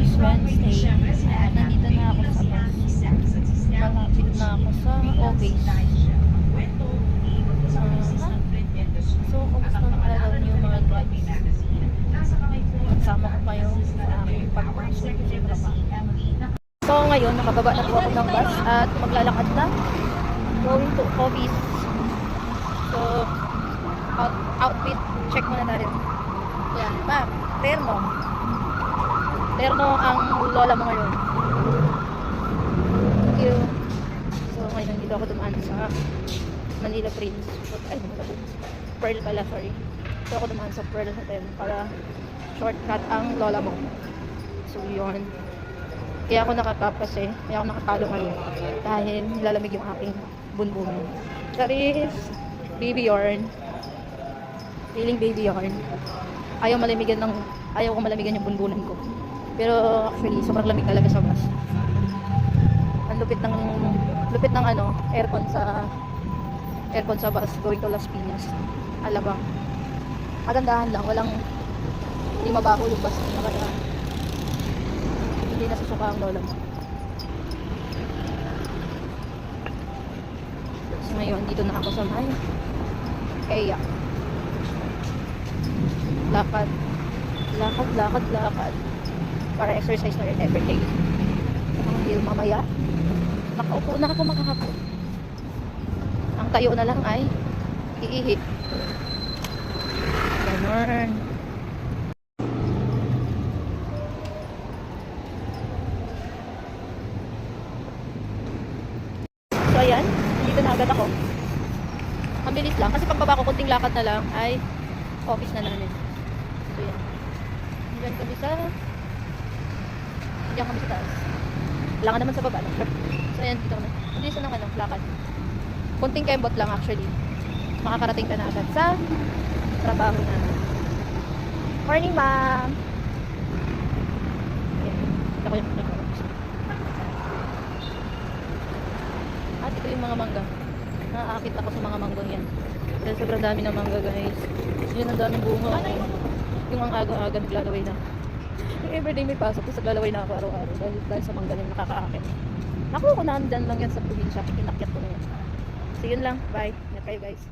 is Wednesday. At nandito na ako sa bus. Malapit na ako sa office. So, kumusta na araw niyo mga guys? Magsama ko kayo sa aking pagpapasok sa trabaho. So, ngayon, nakababa na po ako ng bus at maglalakad na going to office. So, outfit, check muna natin. Yan, ma'am, terno. Terno ang lola mo ngayon. Thank you. So, ngayon, dito ako dumaan sa Manila Prince. Ay, Pearl pala, sorry. So, ako dumaan sa Pearl Hotel para shortcut ang lola mo. So, yun. Kaya ako nakakap kasi, kaya ako nakatalo ngayon. Dahil nilalamig yung aking bunbun. Charis, baby yarn. Feeling baby yarn. Ayaw ko malamigan yung bunbunan ko. Pero actually, sobrang lamig talaga sa bus. Ang lupit ng aircon sa bus going to Las Piñas. Alabang. Magandahan lang, hindi mabaho yung bus. Magandahan. Hindi nasusuka ang lola mo. So ngayon, dito na ako sa may kaya lakad para exercise na rin everyday. Hindi mamaya nakaupo na ako makakapon. Ang tayo na lang ay iihi. Ganon. So ayan, dito na agad ako. Ang bilis lang kasi pagbaba ko kunting lakad na lang ay office na namin. So yan. Diyan kami sa taas. Wala ka naman sa baba. No? So ayan, dito kami. Dito na lakad. Kunting kembot lang actually. Makakarating ka na agad sa trabaho namin. Morning, ma'am! Ayan. Ito ko yung at ito yung mga mangga. Naaakit ako sa mga manggong yan. Dahil sobrang dami ng mangga, guys. Yun ang daming bunga. Yung ang aga-aga naglalaway na. Yung everyday may pasok, tapos naglalaway na ako araw-araw. Dahil sa mangga yung nakakaakit. Naku, kung nandyan lang yan sa probinsya, inakyat ko na yan. So yun lang. Bye. Ingat kayo, guys.